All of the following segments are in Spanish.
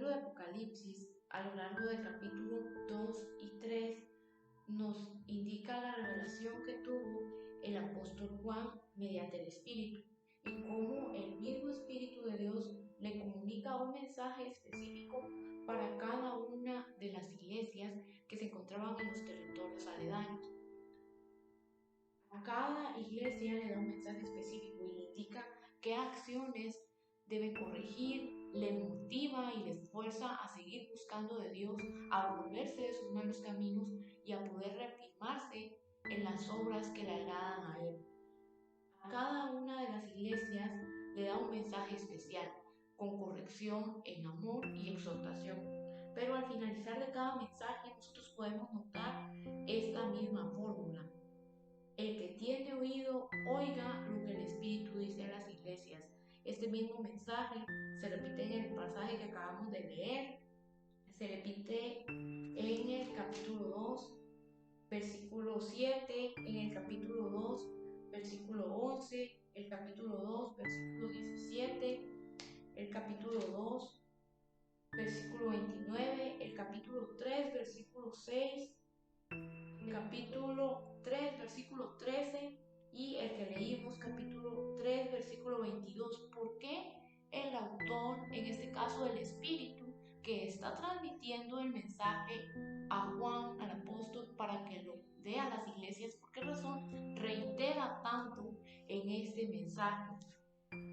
libro de Apocalipsis, a lo largo del capítulo 2 y 3, nos indica la revelación que tuvo el apóstol Juan mediante el Espíritu y cómo el mismo Espíritu de Dios le comunica un mensaje específico para cada una de las iglesias que se encontraban en los territorios aledaños. A cada iglesia le da un mensaje específico y le indica qué acciones debe corregir, le motiva y le esfuerza a seguir buscando de Dios, a volverse de sus malos caminos y a poder reafirmarse en las obras que le agradan a Él. A cada una de las iglesias le da un mensaje especial, con corrección en amor y exhortación. Pero al finalizar de cada mensaje nosotros podemos notar esta misma fórmula. El que tiene oído, oiga lo que el Espíritu dice a las iglesias. Este mismo mensaje se repite en el pasaje que acabamos de leer, se repite en el capítulo 2, versículo 7, en el capítulo 2, versículo 11, el capítulo 2, versículo 17, el capítulo 2, versículo 29, el capítulo 3, versículo 6, el capítulo 3, versículo 13 y el que leímos, capítulo 3, versículo 22. ¿Por qué el autor, en este caso el Espíritu, que está transmitiendo el mensaje a Juan, al apóstol, para que lo dé a las iglesias, por qué razón reitera tanto en este mensaje?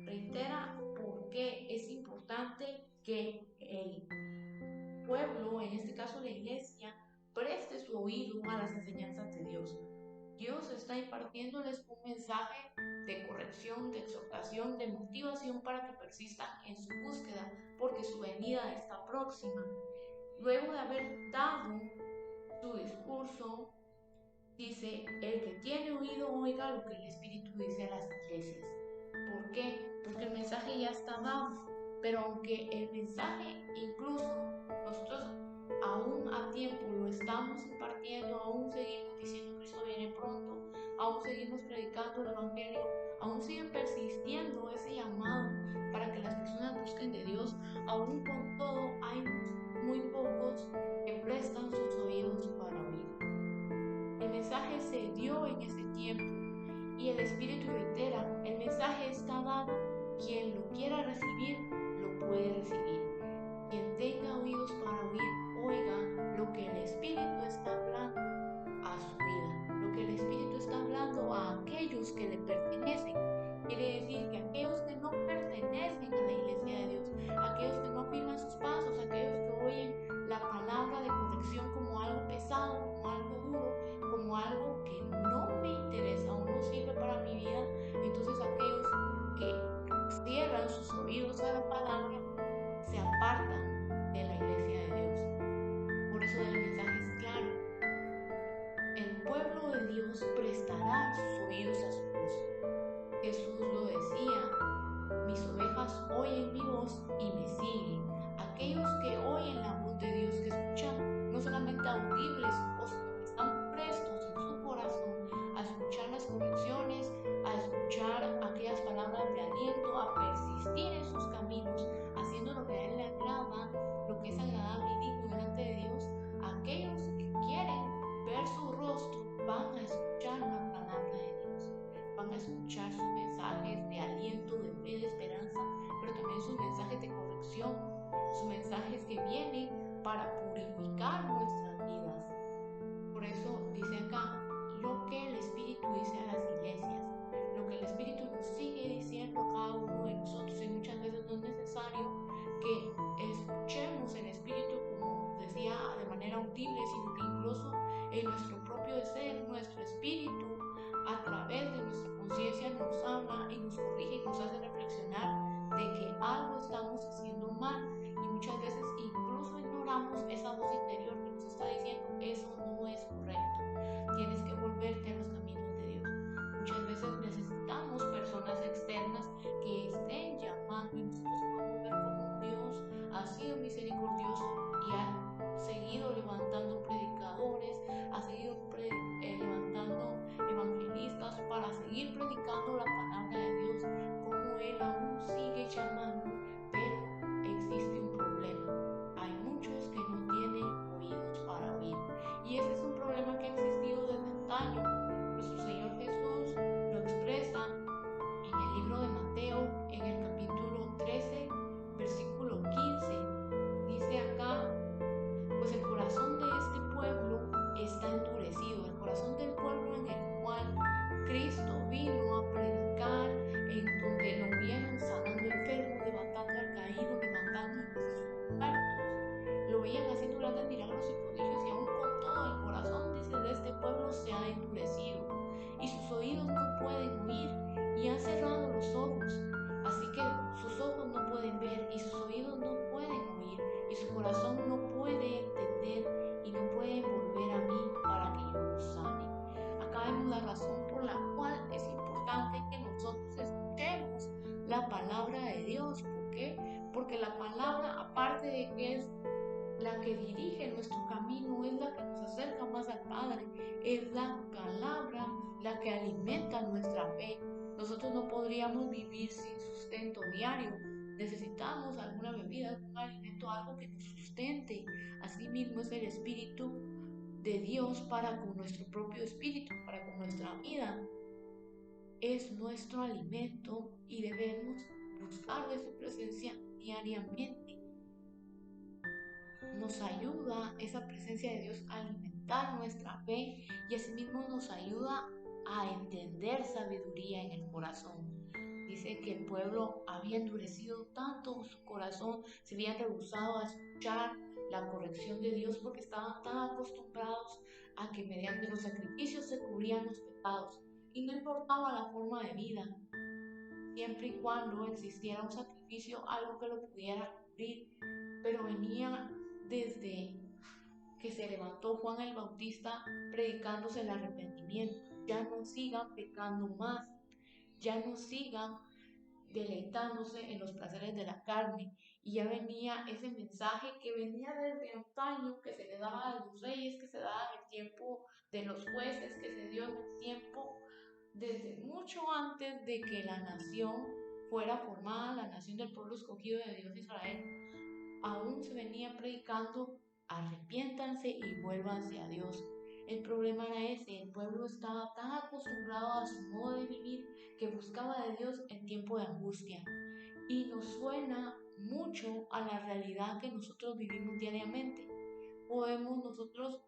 Reitera porque es importante que el pueblo, en este caso la iglesia, preste su oído a las enseñanzas de Dios. Dios está impartiéndoles un mensaje de corrección, de exhortación, de motivación para que persistan en su búsqueda, porque su venida está próxima. Luego de haber dado su discurso, dice: el que tiene oído, oiga lo que el Espíritu dice a las iglesias. ¿Por qué? Porque el mensaje ya está dado, pero aunque el mensaje incluso nosotros aún a tiempo lo estamos impartiendo, aún seguimos diciendo Cristo viene pronto, aún seguimos predicando el Evangelio, aún sigue persistiendo ese llamado para que las personas busquen de Dios, aún con todo hay muy pocos que prestan sus oídos para oír. El mensaje se dio en ese tiempo y el Espíritu reitera: el mensaje está dado, quien lo quiera recibir, lo puede recibir. Quien tenga oídos para oír, oiga lo que el Espíritu está hablando a su vida, lo que el Espíritu está hablando a aquellos que le pertenecen. Quiere decir que aquellos que no pertenecen a la iglesia de Dios, aquellos que no afirman sus pasos, aquellos que oyen la palabra de corrección como algo pesado, como algo duro, como algo que no me interesa o no sirve para mi vida, entonces aquellos que cierran sus oídos a la palabra se apartan de la iglesia de Dios. Por eso el mensaje es claro: el pueblo de Dios prestará sus oídos a su voz. Jesús lo decía: mis ovejas oyen mi voz y me siguen. Aquellos que oyen la voz de Dios, que escuchan no solamente audibles, sino que están prestos en su corazón a escuchar las correcciones, a escuchar aquellas palabras de aliento, a persistir en sus caminos, haciendo lo que a Él le agrada, lo que es agradable y digno delante de Dios. Aquellos que quieren ver su rostro van a escuchar la palabra de Dios, van a escuchar sus mensajes de aliento, de fe, de esperanza, pero también sus mensajes de corrección, sus mensajes que vienen para purificar nuestras vidas. Por eso dice acá lo que el Espíritu dice a las iglesias, lo que el Espíritu nos sigue diciendo a cada uno de nosotros, y muchas veces no es necesario que escuchemos el Espíritu, como decía, de manera audible, sino que incluso en nuestro propio ser, nuestro espíritu, a través de nuestra conciencia, nos habla y nos corrige y nos hace reflexionar de que algo estamos haciendo mal, y muchas veces incluso ignoramos esa voz interior que nos está diciendo: eso no es correcto, tienes que volverte a los caminos de Dios. Muchas veces necesitamos personas externas que estén llamando, y nosotros podemos ver cómo Dios ha sido misericordioso y ha seguido levantando predicadores, ha seguido levantando evangelistas para seguir predicando la palabra de Dios, como Él aún sigue llamando. Pero existe un problema: pueden ver y sus oídos no pueden oír y su corazón no puede entender y no pueden volver a mí para que yo los sane. Acá vemos la razón por la cual es importante que nosotros escuchemos la palabra de Dios. ¿Por qué? Porque la palabra, aparte de que es la que dirige nuestro camino, es la que nos acerca más al Padre, es la palabra la que alimenta nuestra fe. Nosotros no podríamos vivir sin sustento diario. Necesitamos alguna bebida, algún alimento, algo que nos sustente. Asimismo es el Espíritu de Dios para con nuestro propio espíritu, para con nuestra vida. Es nuestro alimento y debemos buscar de su presencia diariamente. Nos ayuda esa presencia de Dios a alimentar nuestra fe y asimismo nos ayuda a entender sabiduría en el corazón. Dice que el pueblo había endurecido tanto su corazón, se habían rehusado a escuchar la corrección de Dios porque estaban tan acostumbrados a que mediante los sacrificios se cubrían los pecados y no importaba la forma de vida, siempre y cuando existiera un sacrificio, algo que lo pudiera cubrir. Pero venía desde que se levantó Juan el Bautista predicándose el arrepentimiento. Ya no sigan pecando más, ya no sigan deleitándose en los placeres de la carne. Y ya venía ese mensaje que venía desde antaño, que se le daba a los reyes, que se daba en el tiempo de los jueces, que se dio en el tiempo desde mucho antes de que la nación fuera formada, la nación del pueblo escogido de Dios Israel. Aún se venía predicando: arrepiéntanse y vuélvanse a Dios. El problema era ese: el pueblo estaba tan acostumbrado a su modo de vivir que buscaba de Dios en tiempo de angustia. Y nos suena mucho a la realidad que nosotros vivimos diariamente. Podemos nosotros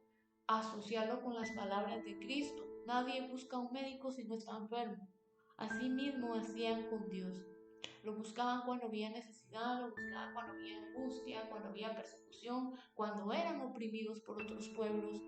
asociarlo con las palabras de Cristo: nadie busca a un médico si no está enfermo. Así mismo hacían con Dios. Lo buscaban cuando había necesidad, lo buscaban cuando había angustia, cuando había persecución, cuando eran oprimidos por otros pueblos,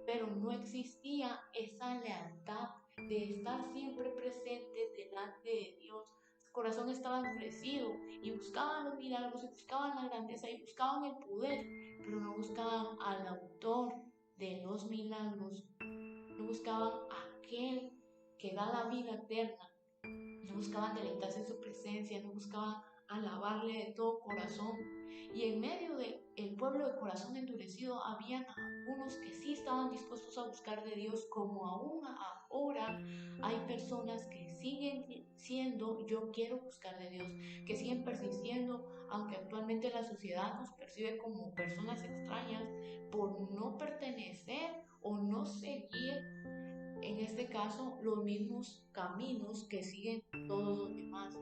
pero no existía esa lealtad de estar siempre presentes delante de Dios. Su corazón estaba endurecido y buscaban los milagros, y buscaban la grandeza, y buscaban el poder, pero no buscaban al autor de los milagros, no buscaban a aquel que da la vida eterna. No buscaban deleitarse en su presencia, no buscaban alabarle de todo corazón. Y en medio del pueblo de corazón endurecido habían algunos que sí estaban dispuestos a buscar de Dios, como aún ahora hay personas que siguen siendo yo quiero buscar de Dios, que siguen persistiendo, aunque actualmente la sociedad nos percibe como personas extrañas por no pertenecer o no seguir, en este caso, los mismos caminos que siguen todos los demás,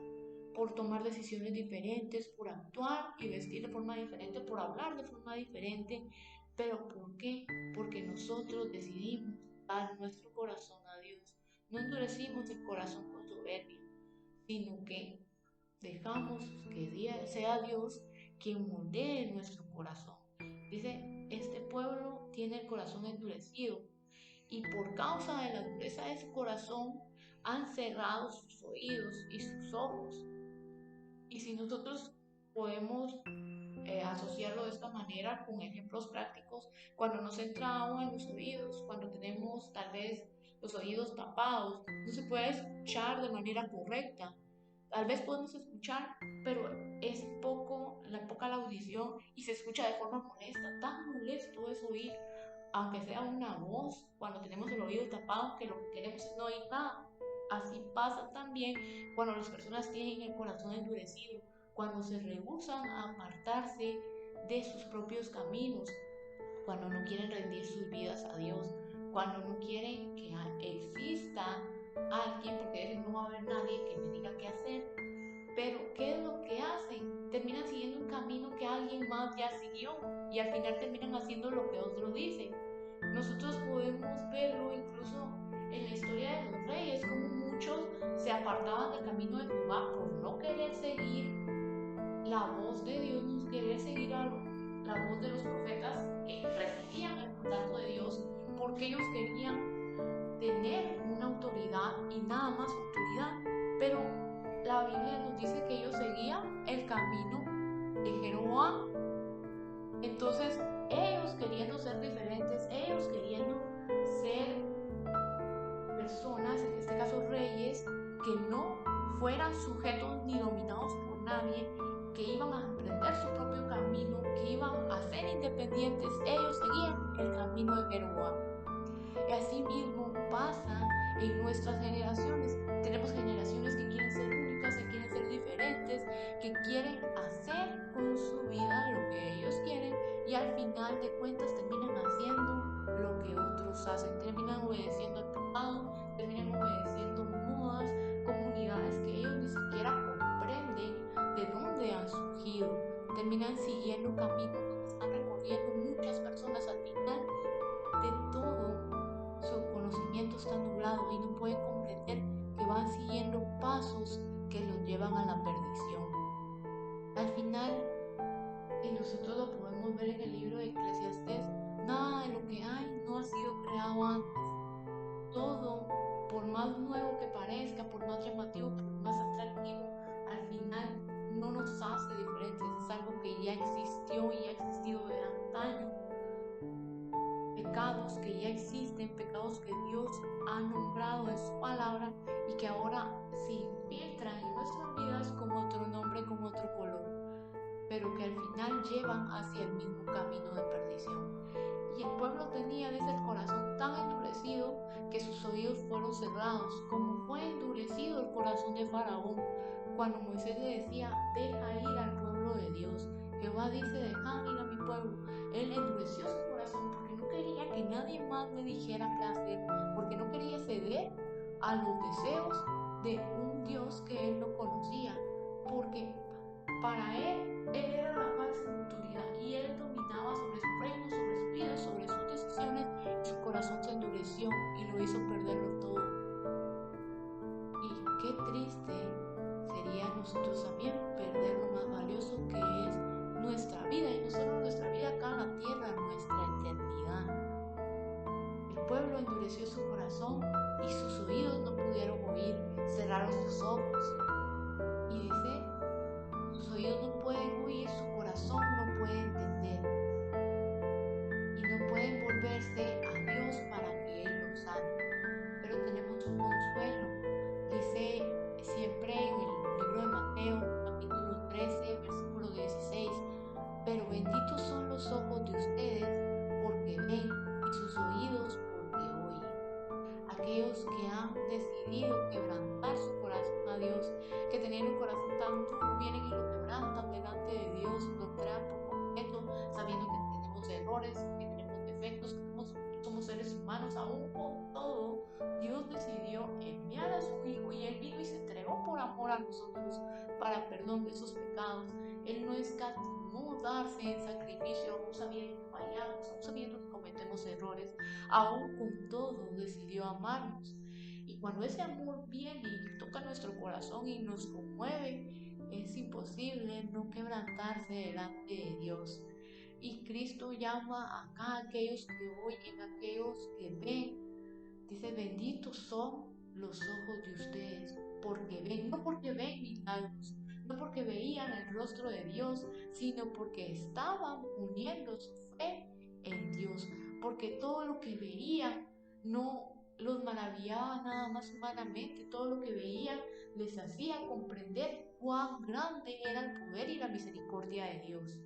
por tomar decisiones diferentes, por actuar y vestir de forma diferente, por hablar de forma diferente. ¿Pero por qué? Porque nosotros decidimos dar nuestro corazón a Dios. No endurecimos el corazón con soberbia, sino que dejamos que sea Dios quien moldee nuestro corazón. Dice: este pueblo tiene el corazón endurecido, y por causa de la dureza de su corazón han cerrado sus oídos y sus ojos. Y si nosotros podemos asociarlo de esta manera con ejemplos prácticos, cuando nos entra agua en los oídos, cuando tenemos tal vez los oídos tapados, no se puede escuchar de manera correcta. Tal vez podemos escuchar, pero es poca la audición y se escucha de forma molesta. Tan molesto es oír, aunque sea una voz, cuando tenemos el oído tapado, que lo que queremos es no oír nada. Así pasa también cuando las personas tienen el corazón endurecido, cuando se rehúsan a apartarse de sus propios caminos, cuando no quieren rendir sus vidas a Dios, cuando no quieren que exista alguien, porque dicen: no va a haber nadie que me diga qué hacer. Pero ¿qué es lo que hacen? Terminan siguiendo un camino que alguien más ya siguió y al final terminan haciendo lo que otros dicen. Nosotros podemos verlo incluso en la historia de los reyes, como muchos se apartaban del camino de Jehová por no querer seguir la voz de Dios, no querer seguir la voz de los profetas que recibían el mandato de Dios, porque ellos querían tener una autoridad y nada más autoridad. Pero la Biblia nos dice que ellos seguían el camino Entonces, ellos queriendo ser diferentes, ellos queriendo ser personas, en este caso reyes, que no fueran sujetos ni dominados por nadie, que iban a emprender su propio camino, que iban a ser independientes, ellos seguían el camino de Jeroboam. Y así mismo pasa en nuestras generaciones. Tenemos generaciones que quieren ser únicas, que quieren ser diferentes, que quieren hacer con su vida lo que ellos quieren y al final de cuentas terminan haciendo lo que otros hacen, terminan obedeciendo el pecado, terminan obedeciendo modas, comunidades que ellos ni siquiera comprenden de dónde han surgido, terminan siguiendo caminos que están recorriendo muchas personas al final de todo. Su conocimiento está nublado y no pueden comprender que van siguiendo pasos que los llevan a la perdición. Al final, y nosotros lo podemos ver en el libro de Eclesiastés, nada de lo que hay no ha sido creado antes. Todo, por más nuevo que parezca, por más llamativo, por más atractivo, al final no nos hace diferentes. Es algo que ya existió y ha existido de antaño. Pecados que ya existen, pecados que Dios ha nombrado en su palabra y que ahora se infiltran en nuestras vidas con otro nombre, con otro color, pero que al final llevan hacia el mismo camino de perdición. Y el pueblo tenía desde el corazón tan endurecido que sus oídos fueron cerrados, como fue endurecido el corazón de Faraón cuando Moisés le decía: deja ir al pueblo de Dios. Jehová dice: deja ir a mi pueblo. Él endureció su corazón porque no quería que nadie más le dijera qué hacer, porque no quería ceder a los deseos de un Dios que él no conocía, porque para él era la falsa autoridad y él dominaba sobre su reino, sobre su vida, sobre sus decisiones, y su corazón se endureció y lo hizo perderlo todo. Y qué triste sería nosotros también perder lo más valioso que es nuestra vida, y no solo nuestra vida acá en la tierra, nuestra eternidad. El pueblo endureció su corazón y sus oídos no pudieron oír, cerraron sus ojos. Y dice: sus oídos no pueden oír, su corazón no puede entender. Y no pueden volverse a Dios para que Él los sane. Pero tenemos un consuelo. Dice siempre en el libro de Mateo, capítulo 13, versículo 16: pero benditos son los ojos de ustedes porque ven, y sus oídos porque oyen. Aquellos que han decidido quebrantar su corazón a Dios, que tenían un corazón tan duro, vienen y lo quebrantan delante de Dios, lo entregan por completo, sabiendo que tenemos errores, que tenemos defectos, que somos seres humanos. Aún con todo, Dios decidió enviar a su Hijo y Él vino y se entregó por amor a nosotros para perdón de esos pecados. Él no escatimó darse en sacrificio, aún sabiendo que fallamos, aún sabiendo que cometemos errores. Aún con todo decidió amarnos. Y cuando ese amor viene y toca nuestro corazón y nos conmueve, es imposible no quebrantarse delante de Dios. Y Cristo llama acá a aquellos que oyen, a aquellos que ven. Dice: benditos son los ojos de ustedes porque ven, no porque ven milagros, no porque veían el rostro de Dios, sino porque estaban uniendo su fe en Dios, porque todo lo que veían no los maravillaba nada más humanamente, todo lo que veían les hacía comprender cuán grande era el poder y la misericordia de Dios.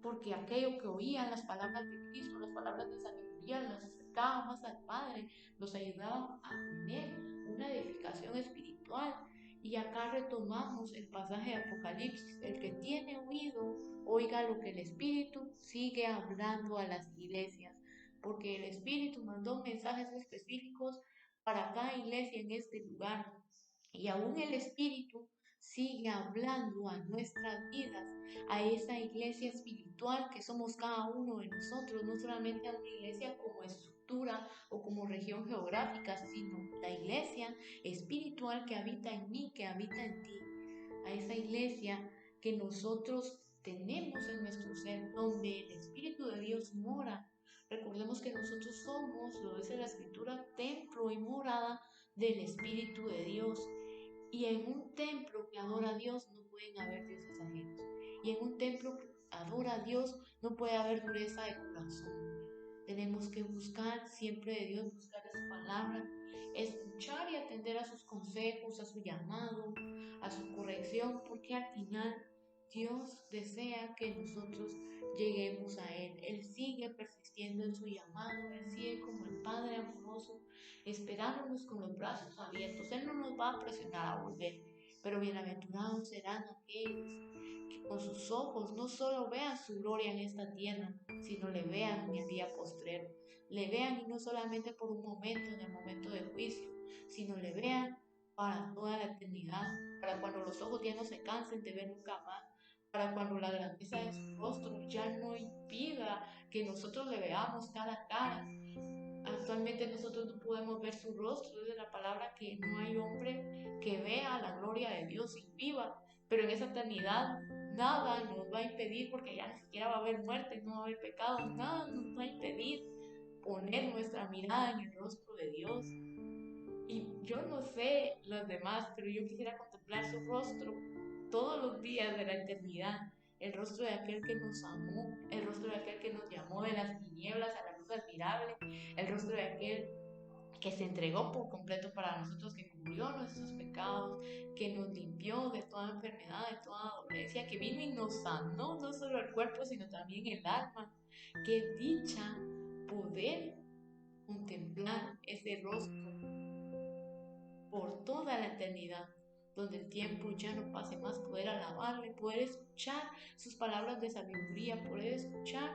Porque aquello que oían, las palabras de Cristo, las palabras de sabiduría, los acercaba más al Padre, los ayudaba a tener una edificación espiritual. Y acá retomamos el pasaje de Apocalipsis: el que tiene oído, oiga lo que el Espíritu sigue hablando a las iglesias, porque el Espíritu mandó mensajes específicos para cada iglesia en este lugar, y aún el Espíritu sigue hablando a nuestras vidas, a esa iglesia espiritual que somos cada uno de nosotros, no solamente a una iglesia como estructura o como región geográfica, sino la iglesia espiritual que habita en mí, que habita en ti, a esa iglesia que nosotros tenemos en nuestro ser, donde el Espíritu de Dios mora. Recordemos que nosotros somos, lo dice la Escritura, templo y morada del Espíritu de Dios. Y en un templo que adora a Dios no pueden haber dioses ajenos. Y en un templo que adora a Dios no puede haber dureza de corazón. Tenemos que buscar siempre de Dios, buscar de su palabra, escuchar y atender a sus consejos, a su llamado, a su corrección, porque al final Dios desea que nosotros lleguemos a Él. Él sigue persistiendo en su llamado, Él sigue como el Padre amoroso, esperándonos con los brazos abiertos. Él no nos va a presionar a volver, pero bienaventurados serán aquellos que con sus ojos no solo vean su gloria en esta tierra, sino le vean en el día postrero. Le vean y no solamente por un momento, en el momento de juicio, sino le vean para toda la eternidad, para cuando los ojos ya no se cansen de ver nunca más, para cuando la grandeza de su rostro ya no impida que nosotros le veamos cara a cara. Actualmente nosotros no podemos ver su rostro, dice la palabra que no hay hombre que vea la gloria de Dios y viva, pero en esa eternidad nada nos va a impedir, porque ya ni siquiera va a haber muerte, no va a haber pecado, nada nos va a impedir poner nuestra mirada en el rostro de Dios. Y yo no sé los demás, pero yo quisiera contemplar su rostro todos los días de la eternidad, el rostro de aquel que nos amó, el rostro de aquel que nos llamó de las tinieblas a la luz admirable, el rostro de aquel que se entregó por completo para nosotros, que cubrió nuestros pecados, que nos limpió de toda enfermedad, de toda dolencia, que vino y nos sanó, no solo el cuerpo, sino también el alma. Qué dicha poder contemplar ese rostro por toda la eternidad, donde el tiempo ya no pase más, poder alabarle, poder escuchar sus palabras de sabiduría, poder escuchar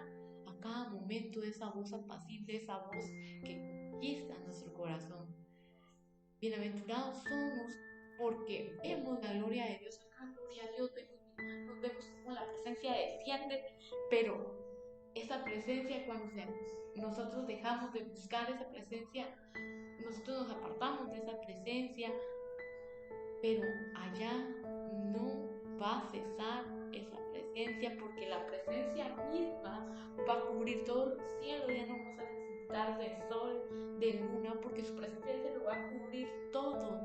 a cada momento esa voz apacible, esa voz que conquista nuestro corazón. Bienaventurados somos porque vemos la gloria de Dios acá, gloria a Dios, nos vemos como la presencia desciende, pero esa presencia cuando nosotros dejamos de buscar esa presencia, nosotros nos apartamos de esa presencia, pero allá no va a cesar esa presencia, porque la presencia misma va a cubrir todo el cielo, ya no vamos a necesitar de sol, de luna, porque su presencia lo va a cubrir todo.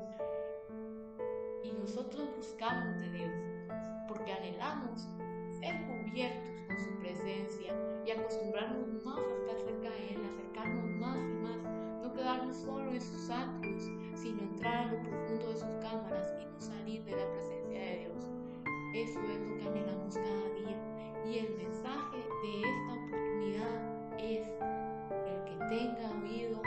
Y nosotros buscamos de Dios, porque anhelamos ser cubiertos con su presencia y acostumbrarnos más a estar cerca de Él, acercarnos más y más, no quedarnos solo en sus atrios, sino entrar a lo profundo de sus cámaras y no salir de la presencia de Dios. Eso es lo que anhelamos cada día. Y el mensaje de esta oportunidad es: el que tenga oído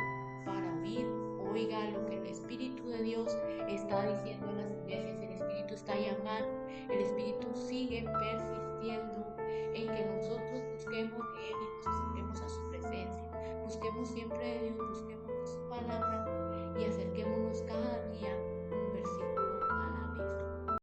para oír, oiga lo que el Espíritu de Dios está diciendo en las iglesias. El Espíritu está llamando, el Espíritu sigue persistiendo en que nosotros busquemos de Él y nos acerquemos a su presencia. Busquemos siempre de Dios, busquemos de su palabra y acerquémonos cada día